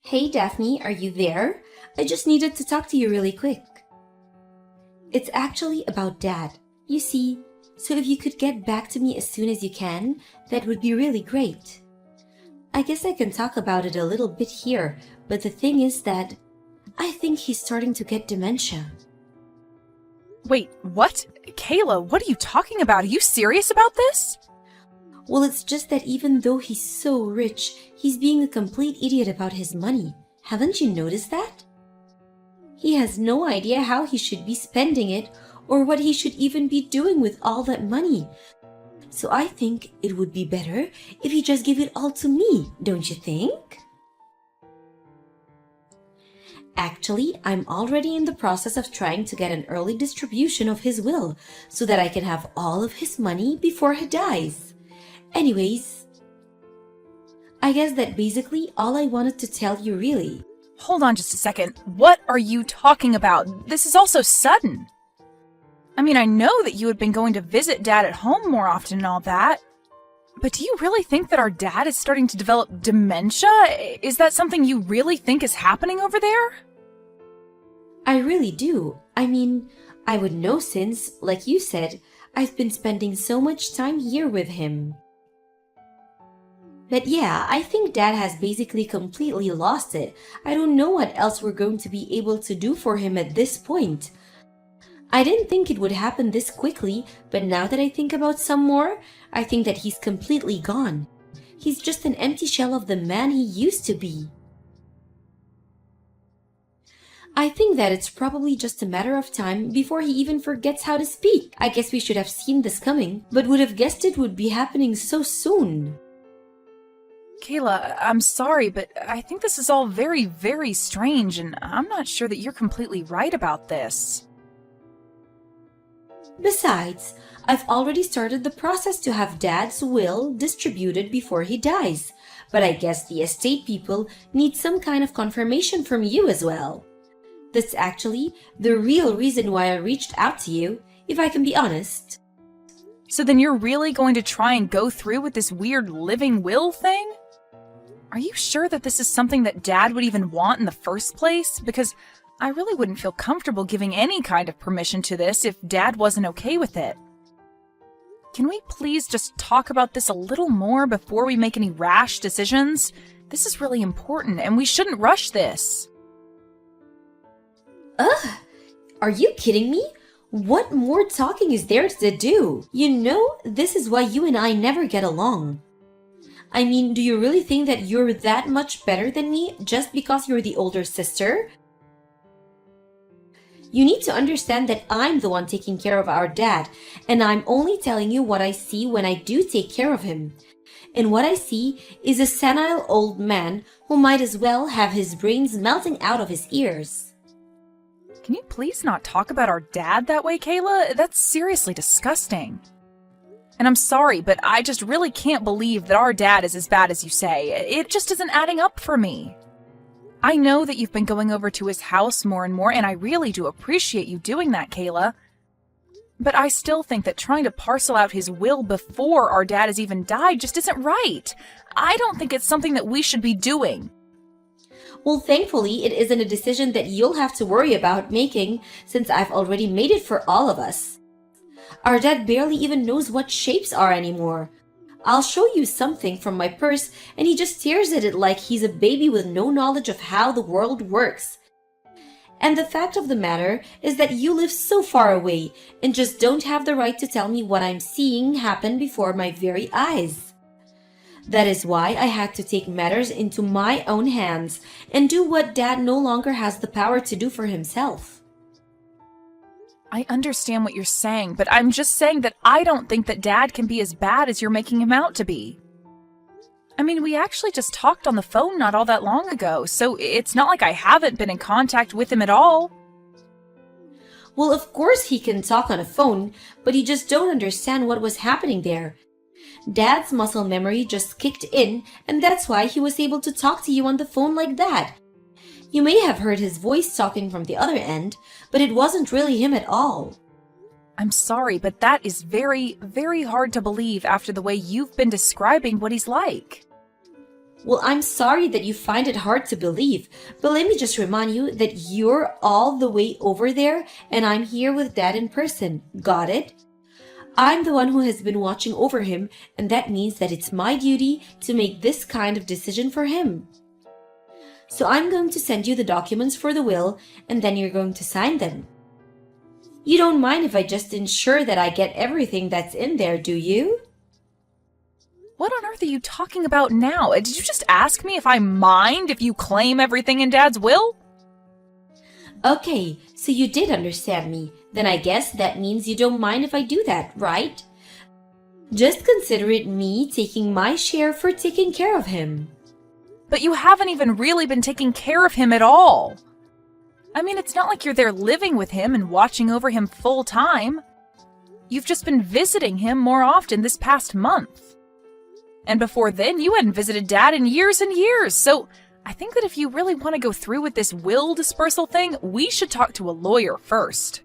Hey Daphne, are you there? I just needed to talk to you really quick. It's actually about Dad. You see, so if you could get back to me as soon as you can, that would be really great. I guess I can talk about it a little bit here, but the thing is that I think he's starting to get dementia. Wait, what? Kayla, what are you talking about? Are you serious about this? Well, it's just that even though he's so rich, he's being a complete idiot about his money. Haven't you noticed that? He has no idea how he should be spending it or what he should even be doing with all that money. So I think it would be better if he just gave it all to me, don't you think? Actually, I'm already in the process of trying to get an early distribution of his will so that I can have all of his money before he dies. Anyways, I guess that basically all I wanted to tell you really. Hold on just a second. What are you talking about? This is all so sudden. I mean, I know that you had been going to visit Dad at home more often and all that. But do you really think that our dad is starting to develop dementia? Is that something you really think is happening over there? I really do. I mean, I would know since, like you said, I've been spending so much time here with him. But yeah, I think Dad has basically completely lost it. I don't know what else we're going to be able to do for him at this point. I didn't think it would happen this quickly, but now that I think about some more, I think that he's completely gone. He's just an empty shell of the man he used to be. I think that it's probably just a matter of time before he even forgets how to speak. I guess we should have seen this coming, but would have guessed it would be happening so soon. Kayla, I'm sorry, but I think this is all very, very strange, and I'm not sure that you're completely right about this. Besides, I've already started the process to have Dad's will distributed before he dies, but I guess the estate people need some kind of confirmation from you as well. That's actually the real reason why I reached out to you, if I can be honest. So then you're really going to try and go through with this weird living will thing? Are you sure that this is something that Dad would even want in the first place? Because I really wouldn't feel comfortable giving any kind of permission to this if Dad wasn't okay with it. Can we please just talk about this a little more before we make any rash decisions? This is really important, and we shouldn't rush this. Ugh! Are you kidding me? What more talking is there to do? You know, this is why you and I never get along. I mean, do you really think that you're that much better than me just because you're the older sister? You need to understand that I'm the one taking care of our dad, and I'm only telling you what I see when I do take care of him. And what I see is a senile old man who might as well have his brains melting out of his ears. Can you please not talk about our dad that way, Kayla? That's seriously disgusting. And I'm sorry, but I just really can't believe that our dad is as bad as you say. It just isn't adding up for me. I know that you've been going over to his house more and more, and I really do appreciate you doing that, Kayla. But I still think that trying to parcel out his will before our dad has even died just isn't right. I don't think it's something that we should be doing. Well, thankfully, it isn't a decision that you'll have to worry about making since I've already made it for all of us. Our dad barely even knows what shapes are anymore. I'll show you something from my purse and he just stares at it like he's a baby with no knowledge of how the world works. And the fact of the matter is that you live so far away and just don't have the right to tell me what I'm seeing happen before my very eyes. That is why I had to take matters into my own hands and do what Dad no longer has the power to do for himself. I understand what you're saying, but I'm just saying that I don't think that Dad can be as bad as you're making him out to be. I mean, we actually just talked on the phone not all that long ago, so it's not like I haven't been in contact with him at all. Well, of course he can talk on a phone, but you just don't understand what was happening there. Dad's muscle memory just kicked in, and that's why he was able to talk to you on the phone like that. You may have heard his voice talking from the other end, but it wasn't really him at all. I'm sorry, but that is very, very hard to believe after the way you've been describing what he's like. Well, I'm sorry that you find it hard to believe, but let me just remind you that you're all the way over there and I'm here with Dad in person. Got it? I'm the one who has been watching over him, and that means that it's my duty to make this kind of decision for him. So I'm going to send you the documents for the will, and then you're going to sign them. You don't mind if I just ensure that I get everything that's in there, do you? What on earth are you talking about now? Did you just ask me if I mind if you claim everything in Dad's will? Okay, so you did understand me. Then I guess that means you don't mind if I do that, right? Just consider it me taking my share for taking care of him. But you haven't even really been taking care of him at all. I mean, it's not like you're there living with him and watching over him full time. You've just been visiting him more often this past month. And before then, you hadn't visited Dad in years and years, so I think that if you really want to go through with this will dispersal thing, we should talk to a lawyer first.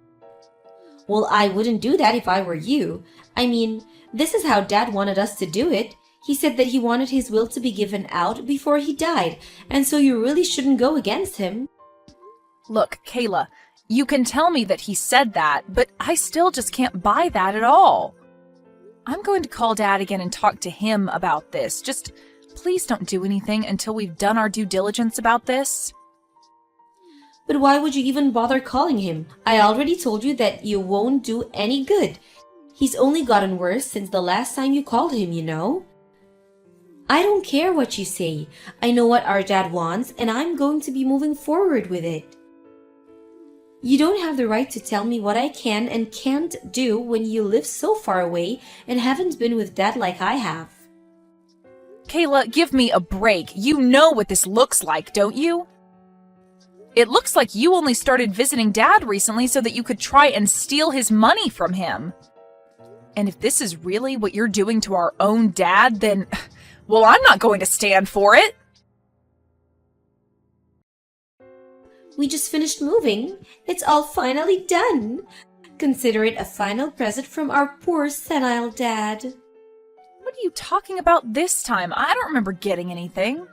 Well, I wouldn't do that if I were you. I mean, this is how Dad wanted us to do it. He said that he wanted his will to be given out before he died, and so you really shouldn't go against him. Look, Kayla, you can tell me that he said that, but I still just can't buy that at all. I'm going to call Dad again and talk to him about this. Just please don't do anything until we've done our due diligence about this. But why would you even bother calling him? I already told you that you won't do any good. He's only gotten worse since the last time you called him, you know? I don't care what you say. I know what our dad wants, and I'm going to be moving forward with it. You don't have the right to tell me what I can and can't do when you live so far away and haven't been with Dad like I have. Kayla, give me a break. You know what this looks like, don't you? It looks like you only started visiting Dad recently so that you could try and steal his money from him. And if this is really what you're doing to our own dad, then, well, I'm not going to stand for it. We just finished moving. It's all finally done. Consider it a final present from our poor senile dad. What are you talking about this time? I don't remember getting anything.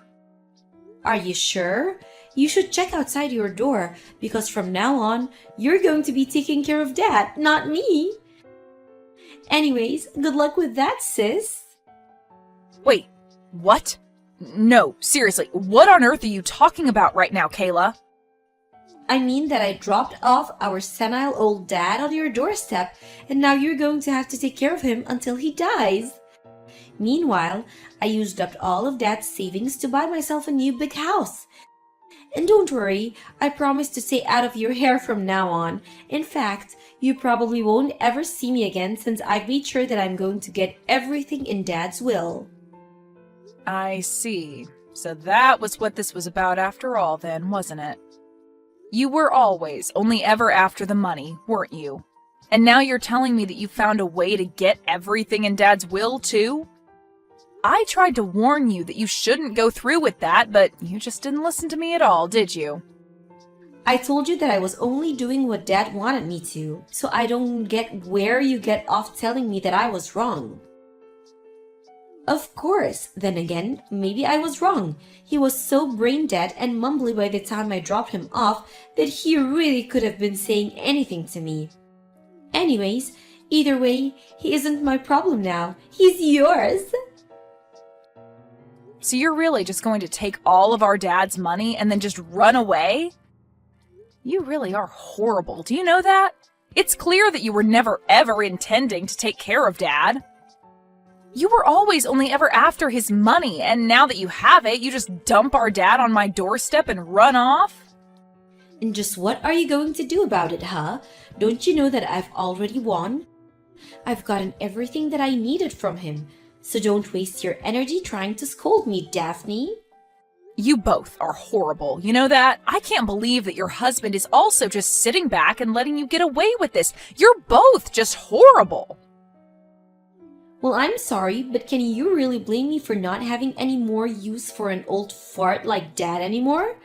Are you sure? You should check outside your door, because from now on, you're going to be taking care of Dad, not me. Anyways, good luck with that, sis. Wait, what? No, seriously, what on earth are you talking about right now, Kayla? I mean that I dropped off our senile old dad on your doorstep, and now you're going to have to take care of him until he dies. Meanwhile, I used up all of Dad's savings to buy myself a new big house. And don't worry, I promise to stay out of your hair from now on. In fact, you probably won't ever see me again since I've made sure that I'm going to get everything in Dad's will. I see. So that was what this was about after all then, wasn't it? You were always only ever after the money, weren't you? And now you're telling me that you found a way to get everything in Dad's will, too? I tried to warn you that you shouldn't go through with that, but you just didn't listen to me at all, did you? I told you that I was only doing what Dad wanted me to, so I don't get where you get off telling me that I was wrong. Of course, then again, maybe I was wrong. He was so brain dead and mumbly by the time I dropped him off that he really could have been saying anything to me. Anyways, either way, he isn't my problem now. He's yours. So you're really just going to take all of our Dad's money and then just run away? You really are horrible. Do you know that? It's clear that you were never ever intending to take care of Dad. You were always only ever after his money, and now that you have it, you just dump our dad on my doorstep and run off? And just what are you going to do about it, huh? Don't you know that I've already won? I've gotten everything that I needed from him, so don't waste your energy trying to scold me, Daphne. You both are horrible, you know that? I can't believe that your husband is also just sitting back and letting you get away with this. You're both just horrible. Well, I'm sorry, but can you really blame me for not having any more use for an old fart like Dad anymore?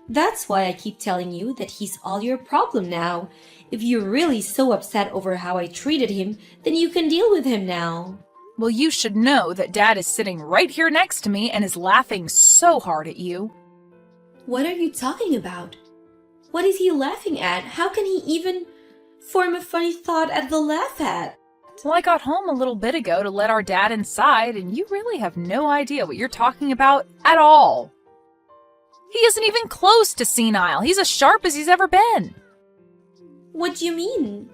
That's why I keep telling you that he's all your problem now. If you're really so upset over how I treated him, then you can deal with him now. Well, you should know that Dad is sitting right here next to me and is laughing so hard at you. What are you talking about? What is he laughing at? How can he even form a funny thought at the laugh at? Well, I got home a little bit ago to let our dad inside, and you really have no idea what you're talking about at all. He isn't even close to senile. He's as sharp as he's ever been. What do you mean?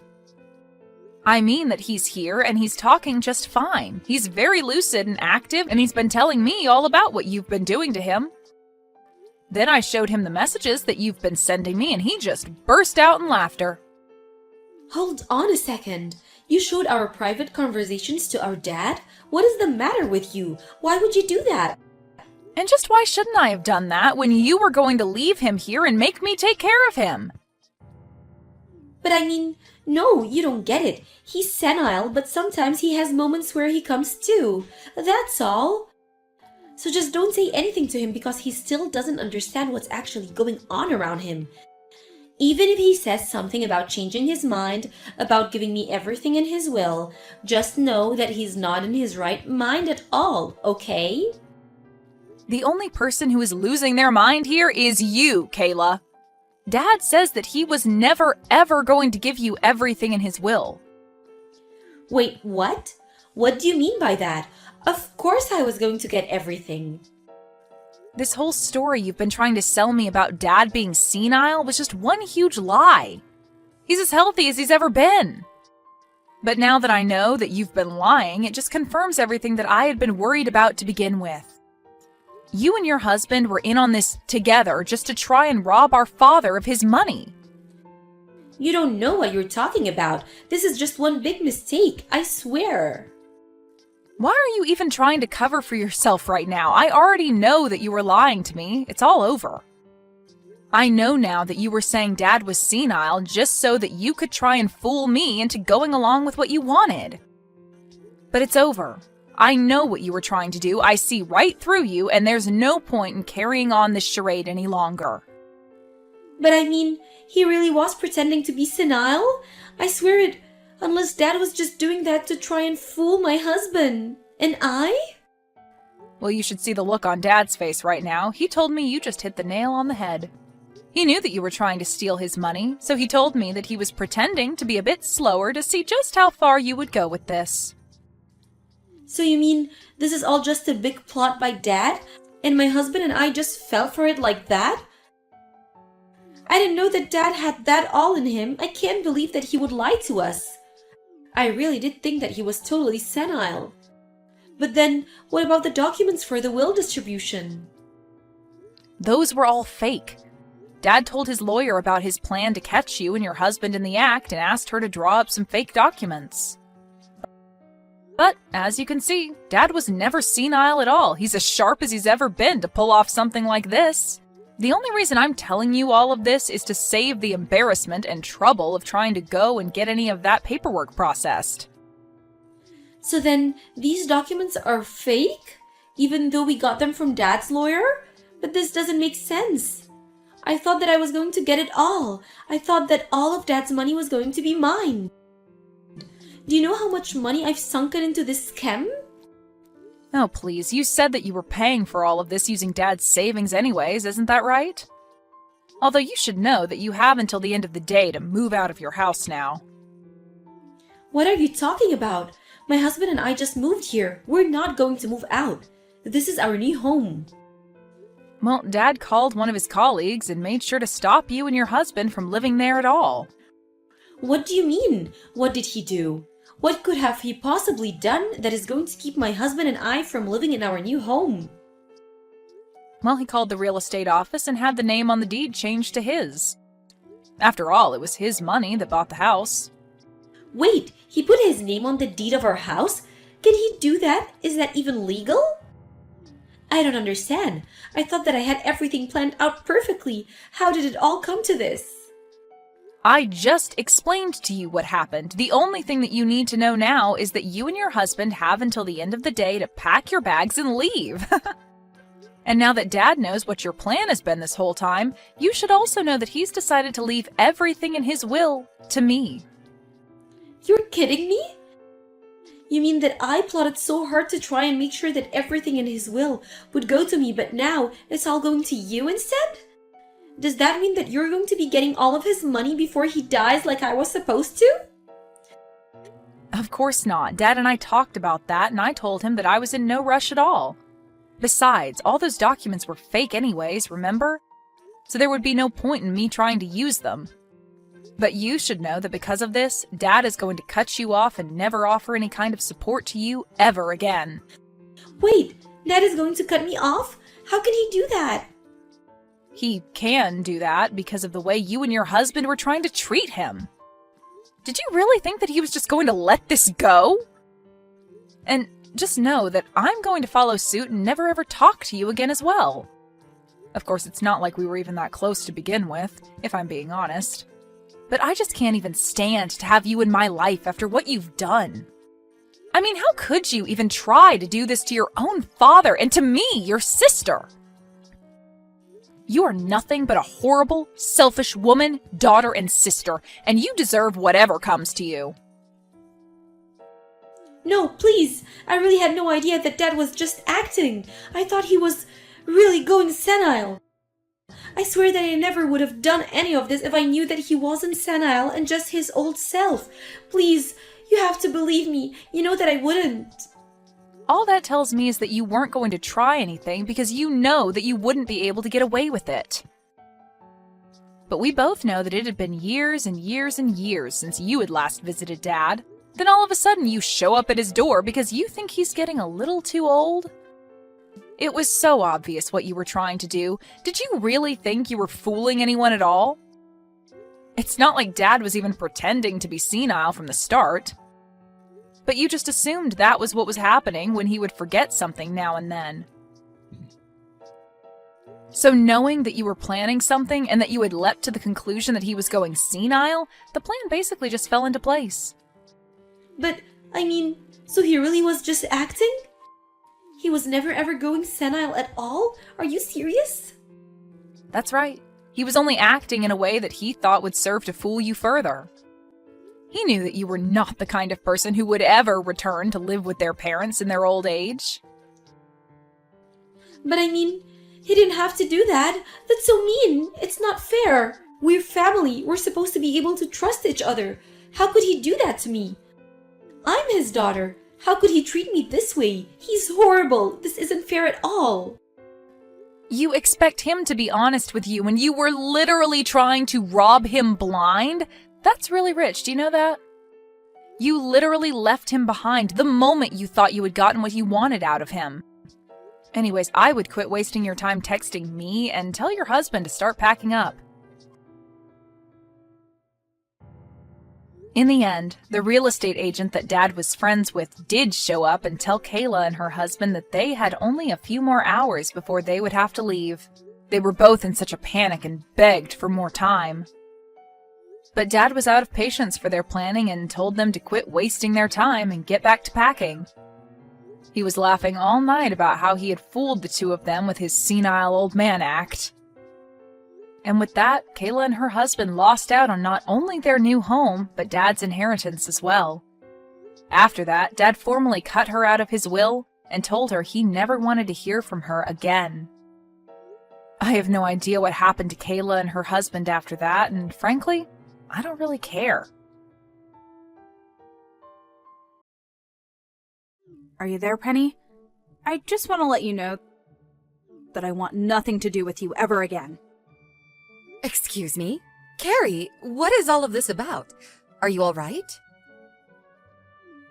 I mean that he's here and he's talking just fine. He's very lucid and active, and he's been telling me all about what you've been doing to him. Then I showed him the messages that you've been sending me, and he just burst out in laughter. Hold on a second. You showed our private conversations to our dad? What is the matter with you? Why would you do that? And just why shouldn't I have done that when you were going to leave him here and make me take care of him? But I mean, no, you don't get it. He's senile, but sometimes he has moments where he comes to. That's all. So just don't say anything to him because he still doesn't understand what's actually going on around him. Even if he says something about changing his mind, about giving me everything in his will, just know that he's not in his right mind at all, okay? The only person who is losing their mind here is you, Kayla. Dad says that he was never, ever going to give you everything in his will. Wait, what? What do you mean by that? Of course I was going to get everything. This whole story you've been trying to sell me about Dad being senile was just one huge lie. He's as healthy as he's ever been. But now that I know that you've been lying, it just confirms everything that I had been worried about to begin with. You and your husband were in on this together just to try and rob our father of his money. You don't know what you're talking about. This is just one big mistake, I swear. Why are you even trying to cover for yourself right now? I already know that you were lying to me. It's all over. I know now that you were saying Dad was senile just so that you could try and fool me into going along with what you wanted. But it's over. I know what you were trying to do. I see right through you, and there's no point in carrying on this charade any longer. But I mean, he really was pretending to be senile? I swear it, unless Dad was just doing that to try and fool my husband. And I? Well, you should see the look on Dad's face right now. He told me you just hit the nail on the head. He knew that you were trying to steal his money, so he told me that he was pretending to be a bit slower to see just how far you would go with this. So you mean this is all just a big plot by Dad, and my husband and I just fell for it like that? I didn't know that Dad had that all in him. I can't believe that he would lie to us. I really did think that he was totally senile. But then, what about the documents for the will distribution? Those were all fake. Dad told his lawyer about his plan to catch you and your husband in the act and asked her to draw up some fake documents. But, as you can see, Dad was never senile at all. He's as sharp as he's ever been to pull off something like this. The only reason I'm telling you all of this is to save the embarrassment and trouble of trying to go and get any of that paperwork processed. So then, these documents are fake? Even though we got them from Dad's lawyer? But this doesn't make sense. I thought that I was going to get it all. I thought that all of Dad's money was going to be mine. Do you know how much money I've sunken into this scam? Oh, please, you said that you were paying for all of this using Dad's savings anyways, isn't that right? Although you should know that you have until the end of the day to move out of your house now. What are you talking about? My husband and I just moved here. We're not going to move out. This is our new home. Well, Dad called one of his colleagues and made sure to stop you and your husband from living there at all. What do you mean? What did he do? What could have he possibly done that is going to keep my husband and I from living in our new home? Well, he called the real estate office and had the name on the deed changed to his. After all, it was his money that bought the house. Wait, he put his name on the deed of our house? Can he do that? Is that even legal? I don't understand. I thought that I had everything planned out perfectly. How did it all come to this? I just explained to you what happened. The only thing that you need to know now is that you and your husband have until the end of the day to pack your bags and leave. And now that Dad knows what your plan has been this whole time, you should also know that he's decided to leave everything in his will to me. You're kidding me? You mean that I plotted so hard to try and make sure that everything in his will would go to me, but now it's all going to you instead? Does that mean that you're going to be getting all of his money before he dies like I was supposed to? Of course not. Dad and I talked about that, and I told him that I was in no rush at all. Besides, all those documents were fake anyways, remember? So there would be no point in me trying to use them. But you should know that because of this, Dad is going to cut you off and never offer any kind of support to you ever again. Wait, Dad is going to cut me off? How can he do that? He can do that because of the way you and your husband were trying to treat him. Did you really think that he was just going to let this go? And just know that I'm going to follow suit and never ever talk to you again as well. Of course, it's not like we were even that close to begin with, if I'm being honest. But I just can't even stand to have you in my life after what you've done. I mean, how could you even try to do this to your own father and to me, your sister? You are nothing but a horrible, selfish woman, daughter, and sister, and you deserve whatever comes to you. No, please. I really had no idea that Dad was just acting. I thought he was really going senile. I swear that I never would have done any of this if I knew that he wasn't senile and just his old self. Please, you have to believe me. You know that I wouldn't. All that tells me is that you weren't going to try anything because you know that you wouldn't be able to get away with it. But we both know that it had been years and years and years since you had last visited Dad. Then all of a sudden you show up at his door because you think he's getting a little too old? It was so obvious what you were trying to do. Did you really think you were fooling anyone at all? It's not like Dad was even pretending to be senile from the start. But you just assumed that was what was happening when he would forget something now and then. So knowing that you were planning something and that you had leapt to the conclusion that he was going senile, the plan basically just fell into place. But, I mean, so he really was just acting? He was never ever going senile at all? Are you serious? That's right. He was only acting in a way that he thought would serve to fool you further. He knew that you were not the kind of person who would ever return to live with their parents in their old age. But I mean, he didn't have to do that. That's so mean. It's not fair. We're family. We're supposed to be able to trust each other. How could he do that to me? I'm his daughter. How could he treat me this way? He's horrible. This isn't fair at all. You expect him to be honest with you when you were literally trying to rob him blind? That's really rich, do you know that? You literally left him behind the moment you thought you had gotten what you wanted out of him. Anyways, I would quit wasting your time texting me and tell your husband to start packing up. In the end, the real estate agent that Dad was friends with did show up and tell Kayla and her husband that they had only a few more hours before they would have to leave. They were both in such a panic and begged for more time. But Dad was out of patience for their planning and told them to quit wasting their time and get back to packing. He was laughing all night about how he had fooled the two of them with his senile old man act. And with that, Kayla and her husband lost out on not only their new home, but Dad's inheritance as well. After that, Dad formally cut her out of his will and told her he never wanted to hear from her again. I have no idea what happened to Kayla and her husband after that, and frankly, I don't really care. Are you there, Penny? I just want to let you know that I want nothing to do with you ever again. Excuse me? Carrie, what is all of this about? Are you all right?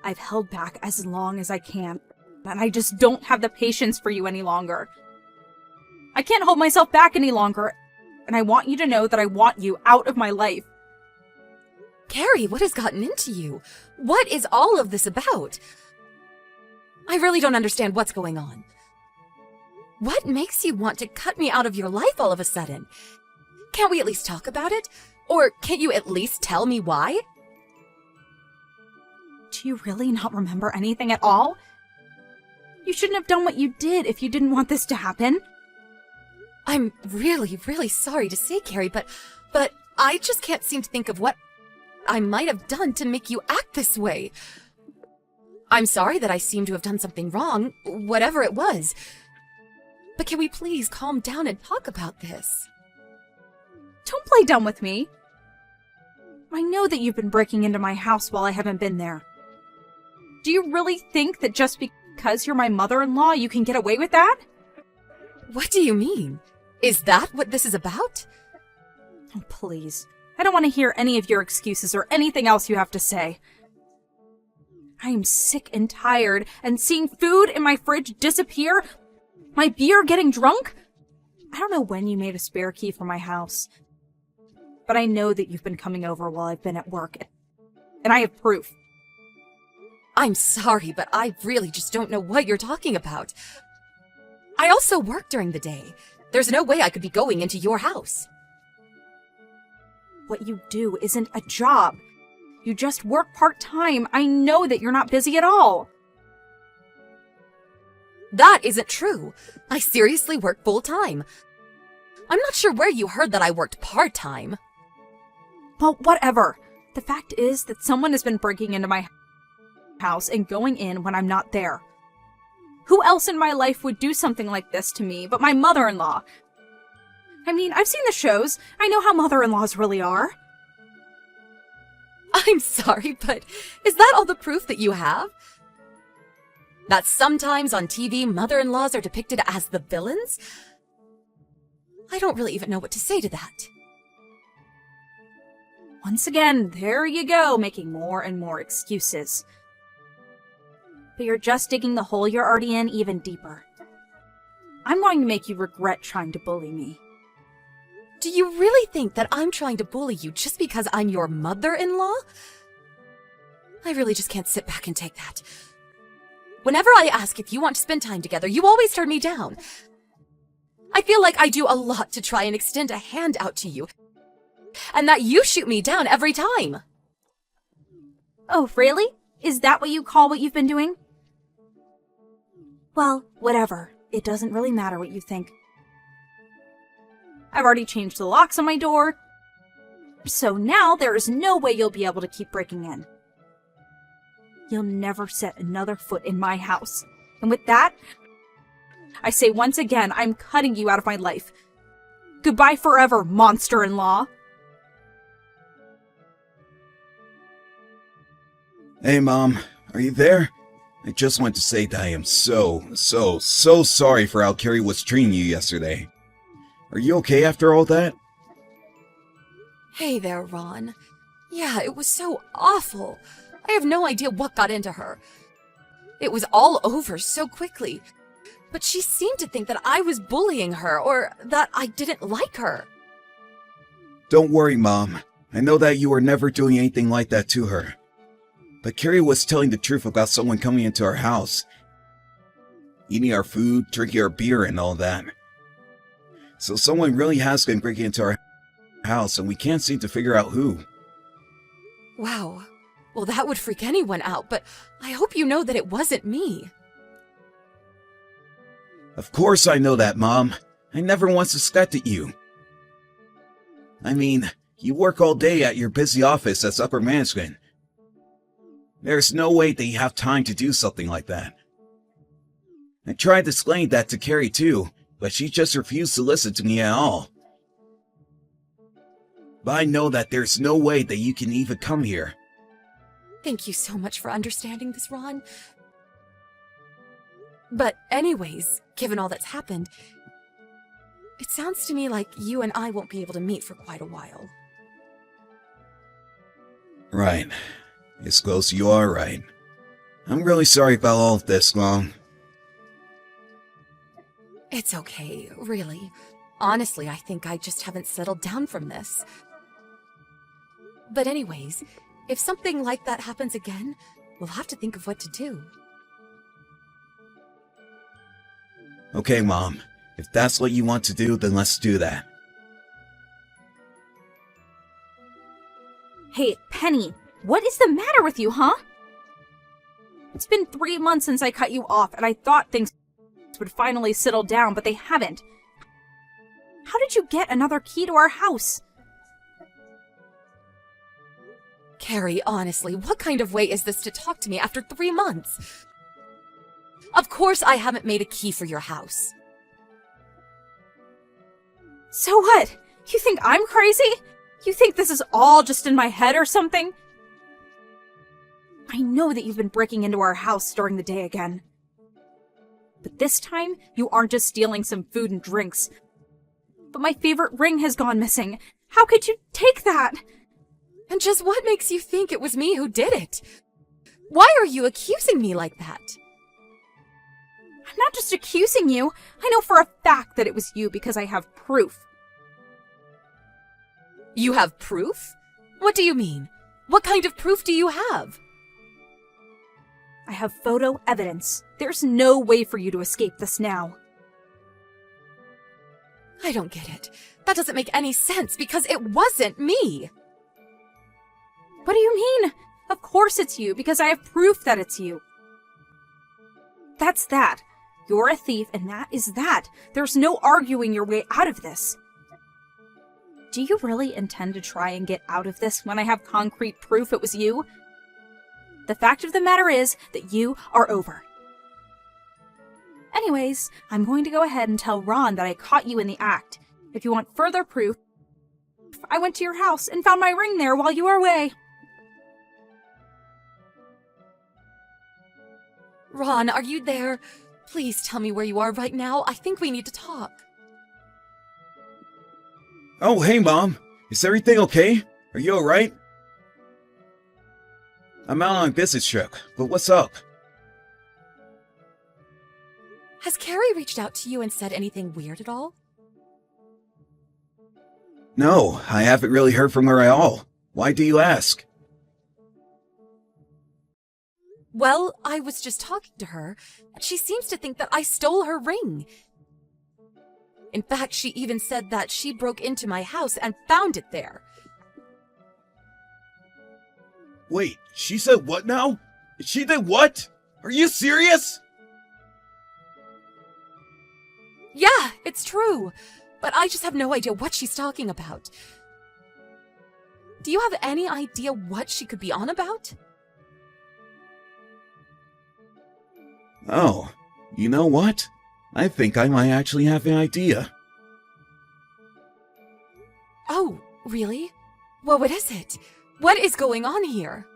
I've held back as long as I can, and I just don't have the patience for you any longer. I can't hold myself back any longer, and I want you to know that I want you out of my life. Carrie, what has gotten into you? What is all of this about? I really don't understand what's going on. What makes you want to cut me out of your life all of a sudden? Can't we at least talk about it? Or can't you at least tell me why? Do you really not remember anything at all? You shouldn't have done what you did if you didn't want this to happen. I'm really, really sorry to say, Carrie, but I just can't seem to think of what I might have done to make you act this way. I'm sorry that I seem to have done something wrong, whatever it was. But can we please calm down and talk about this? Don't play dumb with me. I know that you've been breaking into my house while I haven't been there. Do you really think that just because you're my mother-in-law, you can get away with that? What do you mean? Is that what this is about? Oh, please. I don't want to hear any of your excuses or anything else you have to say. I am sick and tired, and seeing food in my fridge disappear, my beer getting drunk. I don't know when you made a spare key for my house, but I know that you've been coming over while I've been at work, and I have proof. I'm sorry, but I really just don't know what you're talking about. I also work during the day. There's no way I could be going into your house. What you do isn't a job. You just work part-time. I know that you're not busy at all. That isn't true. I seriously work full-time. I'm not sure where you heard that I worked part-time. Well, whatever. The fact is that someone has been breaking into my house and going in when I'm not there. Who else in my life would do something like this to me but my mother-in-law? I mean, I've seen the shows. I know how mother-in-laws really are. I'm sorry, but is that all the proof that you have? That sometimes on TV, mother-in-laws are depicted as the villains? I don't really even know what to say to that. Once again, there you go, making more and more excuses. But you're just digging the hole you're already in even deeper. I'm going to make you regret trying to bully me. Do you really think that I'm trying to bully you just because I'm your mother-in-law? I really just can't sit back and take that. Whenever I ask if you want to spend time together, you always turn me down. I feel like I do a lot to try and extend a hand out to you, and that you shoot me down every time. Oh, really? Is that what you call what you've been doing? Well, whatever. It doesn't really matter what you think. I've already changed the locks on my door, so now there is no way you'll be able to keep breaking in. You'll never set another foot in my house. And with that, I say once again, I'm cutting you out of my life. Goodbye forever, monster-in-law. Hey, Mom. Are you there? I just want to say that I am so sorry for how Carrie was treating you yesterday. Are you okay after all that? Hey there, Ron. Yeah, it was so awful. I have no idea what got into her. It was all over so quickly. But she seemed to think that I was bullying her, or that I didn't like her. Don't worry, Mom. I know that you were never doing anything like that to her. But Carrie was telling the truth about someone coming into our house, eating our food, drinking our beer, and all that. So someone really has been breaking into our house, and we can't seem to figure out who. Wow. Well, that would freak anyone out, but I hope you know that it wasn't me. Of course I know that, Mom. I never once suspected you. I mean, you work all day at your busy office as upper management. There's no way that you have time to do something like that. I tried to explain that to Carrie too, but she just refused to listen to me at all. But I know that there's no way that you can even come here. Thank you so much for understanding this, Ron. But anyways, given all that's happened, it sounds to me like you and I won't be able to meet for quite a while. Right. I suppose you are right. I'm really sorry about all of this, Mom. It's okay, really. Honestly, I think I just haven't settled down from this. But anyways, if something like that happens again, we'll have to think of what to do. Okay, Mom. If that's what you want to do, then let's do that. Hey, Penny, what is the matter with you, huh? It's been 3 months since I cut you off, and I thought things would finally settle down, but they haven't. How did you get another key to our house? Carrie, honestly, what kind of way is this to talk to me after 3 months? Of course I haven't made a key for your house. So what? You think I'm crazy? You think this is all just in my head or something? I know that you've been breaking into our house during the day again. But this time, you aren't just stealing some food and drinks. But my favorite ring has gone missing. How could you take that? And just what makes you think it was me who did it? Why are you accusing me like that? I'm not just accusing you. I know for a fact that it was you because I have proof. You have proof? What do you mean? What kind of proof do you have? I have photo evidence. There's no way for you to escape this now. I don't get it. That doesn't make any sense because it wasn't me. What do you mean? Of course it's you because I have proof that it's you. That's that. You're a thief and that is that. There's no arguing your way out of this. Do you really intend to try and get out of this when I have concrete proof it was you? The fact of the matter is that you are over. Anyways, I'm going to go ahead and tell Ron that I caught you in the act. If you want further proof, I went to your house and found my ring there while you were away. Ron, are you there? Please tell me where you are right now. I think we need to talk. Oh, hey, Mom. Is everything okay? Are you alright? I'm out on a business trip, but what's up? Has Carrie reached out to you and said anything weird at all? No, I haven't really heard from her at all. Why do you ask? Well, I was just talking to her, and she seems to think that I stole her ring. In fact, she even said that she broke into my house and found it there. Wait, she said what now? She did what? Are you serious? Yeah, it's true. But I just have no idea what she's talking about. Do you have any idea what she could be on about? Oh, you know what? I think I might actually have an idea. Oh, really? Well, what is it? What is going on here?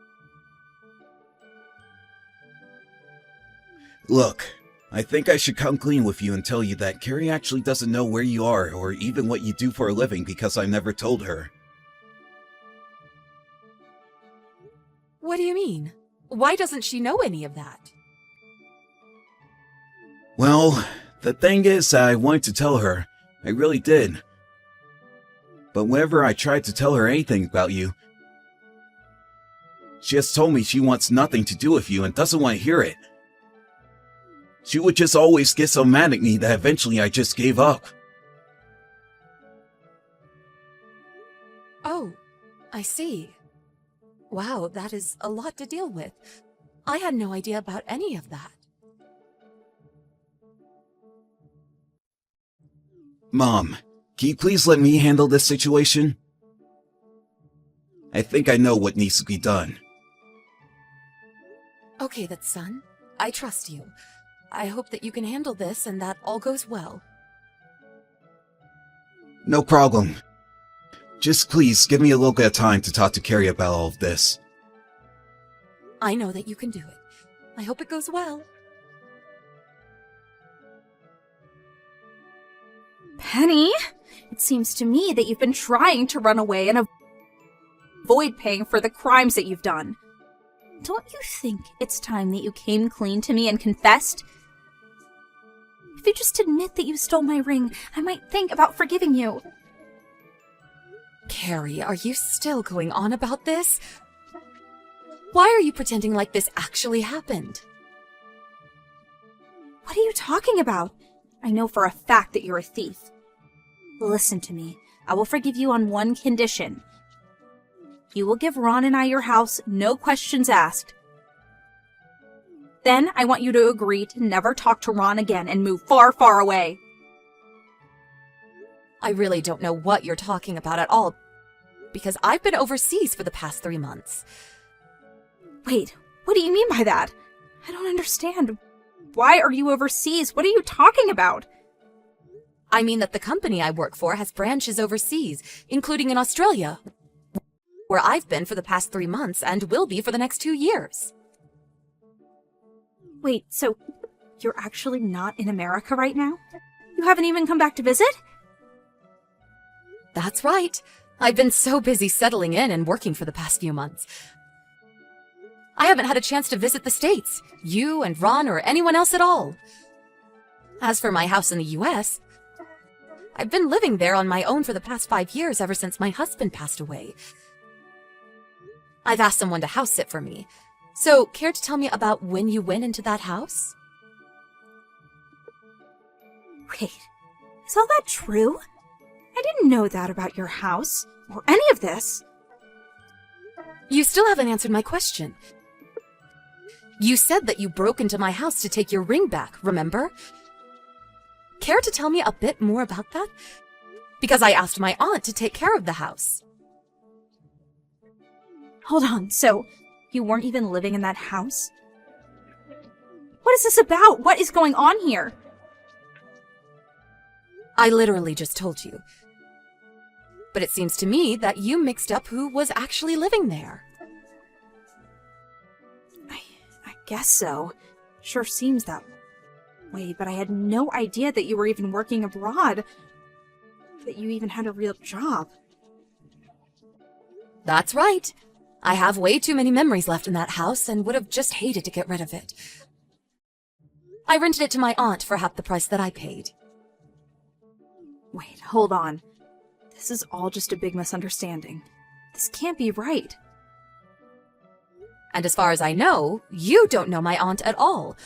Look, I think I should come clean with you and tell you that Carrie actually doesn't know where you are or even what you do for a living because I never told her. What do you mean? Why doesn't she know any of that? Well, the thing is, I wanted to tell her. I really did. But whenever I tried to tell her anything about you, she has told me she wants nothing to do with you and doesn't want to hear it. She would just always get so mad at me that eventually I just gave up. Oh, I see. Wow, that is a lot to deal with. I had no idea about any of that. Mom, can you please let me handle this situation? I think I know what needs to be done. Okay, then, son. I trust you. I hope that you can handle this and that all goes well. No problem. Just please give me a little bit of time to talk to Carrie about all of this. I know that you can do it. I hope it goes well. Penny, it seems to me that you've been trying to run away and avoid paying for the crimes that you've done. Don't you think it's time that you came clean to me and confessed? If you just admit that you stole my ring, I might think about forgiving you. Carrie, are you still going on about this? Why are you pretending like this actually happened? What are you talking about? I know for a fact that you're a thief. Listen to me. I will forgive you on one condition. You will give Ron and I your house, no questions asked. Then I want you to agree to never talk to Ron again and move far, far away. I really don't know what you're talking about at all, because I've been overseas for the past 3 months. Wait, what do you mean by that? I don't understand. Why are you overseas? What are you talking about? I mean that the company I work for has branches overseas, including in Australia, where I've been for the past 3 months and will be for the next 2 years. Wait, so you're actually not in America right now? You haven't even come back to visit? That's right. I've been so busy settling in and working for the past few months. I haven't had a chance to visit the States, you and Ron or anyone else at all. As for my house in the US, I've been living there on my own for the past 5 years ever since my husband passed away. I've asked someone to house sit for me. So, care to tell me about when you went into that house? Wait, is all that true? I didn't know that about your house, or any of this. You still haven't answered my question. You said that you broke into my house to take your ring back, remember? Care to tell me a bit more about that? Because I asked my aunt to take care of the house. Hold on, so you weren't even living in that house? What is this about? What is going on here? I literally just told you. But it seems to me that you mixed up who was actually living there. I guess so. Sure seems that way, but I had no idea that you were even working abroad. That you even had a real job. That's right. I have way too many memories left in that house and would have just hated to get rid of it. I rented it to my aunt for half the price that I paid. Wait, hold on. This is all just a big misunderstanding. This can't be right. And as far as I know, you don't know my aunt at all.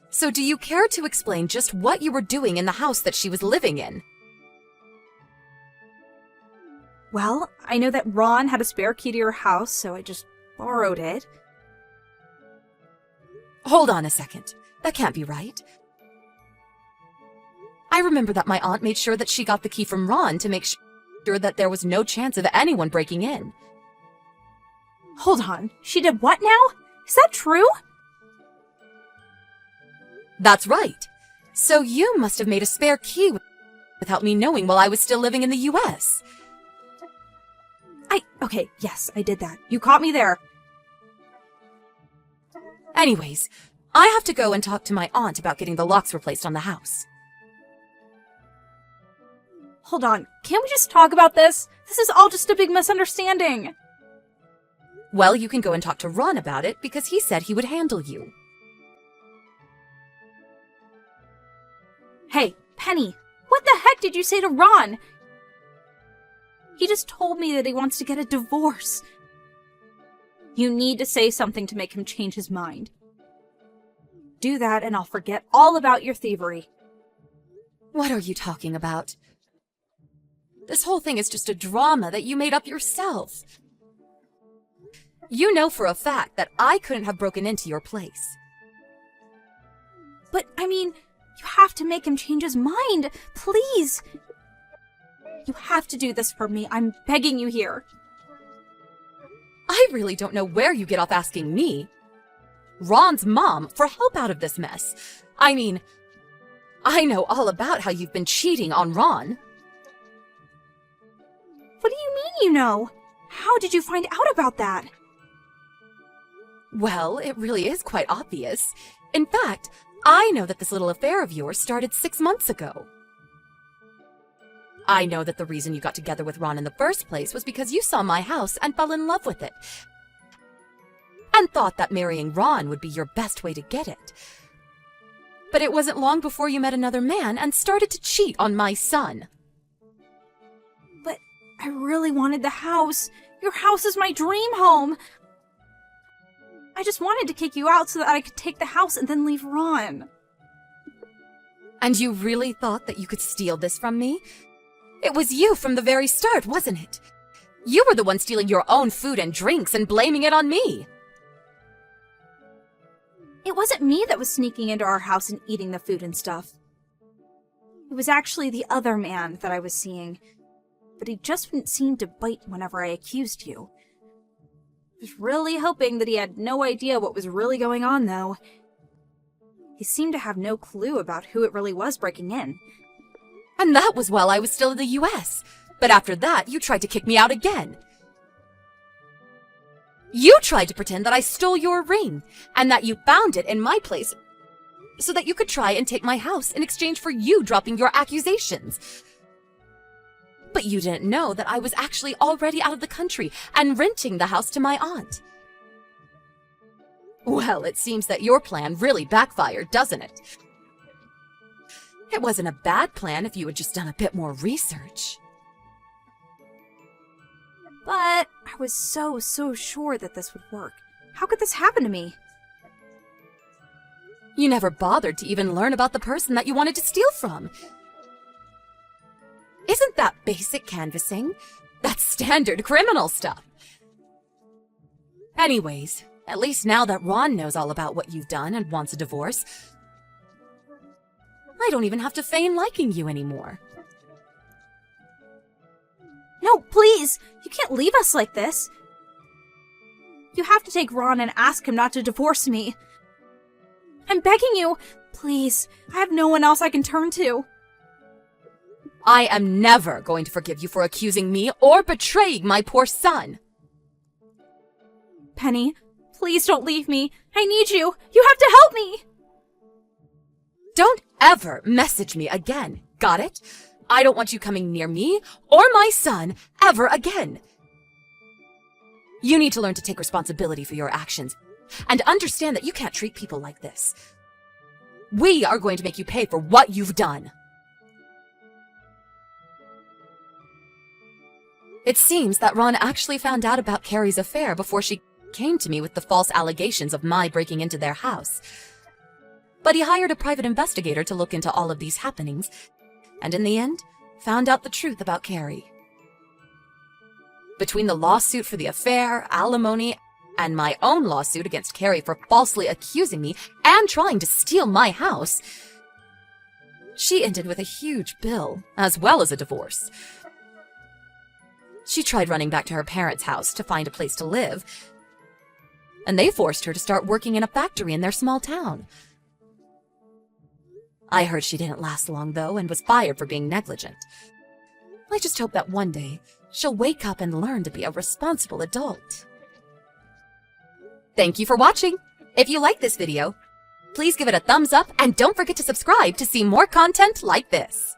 So do you care to explain just what you were doing in the house that she was living in? Well, I know that Ron had a spare key to your house, so I just borrowed it. Hold on a second. That can't be right. I remember that my aunt made sure that she got the key from Ron to make sure that there was no chance of anyone breaking in. Hold on, she did what now? Is that true? That's right. So you must have made a spare key without me knowing while I was still living in the US. Okay, yes, I did that. You caught me there. Anyways, I have to go and talk to my aunt about getting the locks replaced on the house. Hold on, can't we just talk about this? This is all just a big misunderstanding. Well, you can go and talk to Ron about it because he said he would handle you. Hey, Penny, what the heck did you say to Ron? He just told me that he wants to get a divorce. You need to say something to make him change his mind. Do that and I'll forget all about your thievery. What are you talking about? This whole thing is just a drama that you made up yourself. You know for a fact that I couldn't have broken into your place. But, I mean, you have to make him change his mind. Please. You have to do this for me. I'm begging you here. I really don't know where you get off asking me, Ron's mom, for help out of this mess. I mean, I know all about how you've been cheating on Ron. What do you mean you know? How did you find out about that? Well, it really is quite obvious. In fact, I know that this little affair of yours started 6 months ago. I know that the reason you got together with Ron in the first place was because you saw my house and fell in love with it. And thought that marrying Ron would be your best way to get it. But it wasn't long before you met another man and started to cheat on my son. But I really wanted the house. Your house is my dream home. I just wanted to kick you out so that I could take the house and then leave Ron. And you really thought that you could steal this from me? It was you from the very start, wasn't it? You were the one stealing your own food and drinks and blaming it on me. It wasn't me that was sneaking into our house and eating the food and stuff. It was actually the other man that I was seeing. but he just wouldn't seem to bite whenever I accused you. I was really hoping that he had no idea what was really going on, though. He seemed to have no clue about who it really was breaking in. And that was while I was still in the US. But after that, you tried to kick me out again. You tried to pretend that I stole your ring, and that you found it in my place so that you could try and take my house in exchange for you dropping your accusations. But you didn't know that I was actually already out of the country and renting the house to my aunt. Well, it seems that your plan really backfired, doesn't it? It wasn't a bad plan if you had just done a bit more research. But I was so sure that this would work. How could this happen to me? You never bothered to even learn about the person that you wanted to steal from. Isn't that basic canvassing? That's standard criminal stuff. Anyways, at least now that Ron knows all about what you've done and wants a divorce, I don't even have to feign liking you anymore. No, please! You can't leave us like this! You have to take Ron and ask him not to divorce me. I'm begging you! Please, I have no one else I can turn to. I am never going to forgive you for accusing me or betraying my poor son. Penny, please don't leave me. I need you. You have to help me! Don't ever message me again, got it? I don't want you coming near me or my son ever again. You need to learn to take responsibility for your actions and understand that you can't treat people like this. We are going to make you pay for what you've done. It seems that Ron actually found out about Carrie's affair before she came to me with the false allegations of my breaking into their house. But he hired a private investigator to look into all of these happenings, and in the end, found out the truth about Carrie. Between the lawsuit for the affair, alimony, and my own lawsuit against Carrie for falsely accusing me and trying to steal my house, she ended with a huge bill, as well as a divorce. She tried running back to her parents' house to find a place to live, and they forced her to start working in a factory in their small town. I heard she didn't last long, though, and was fired for being negligent. I just hope that one day she'll wake up and learn to be a responsible adult. Thank you for watching! If you like this video, please give it a thumbs up and don't forget to subscribe to see more content like this.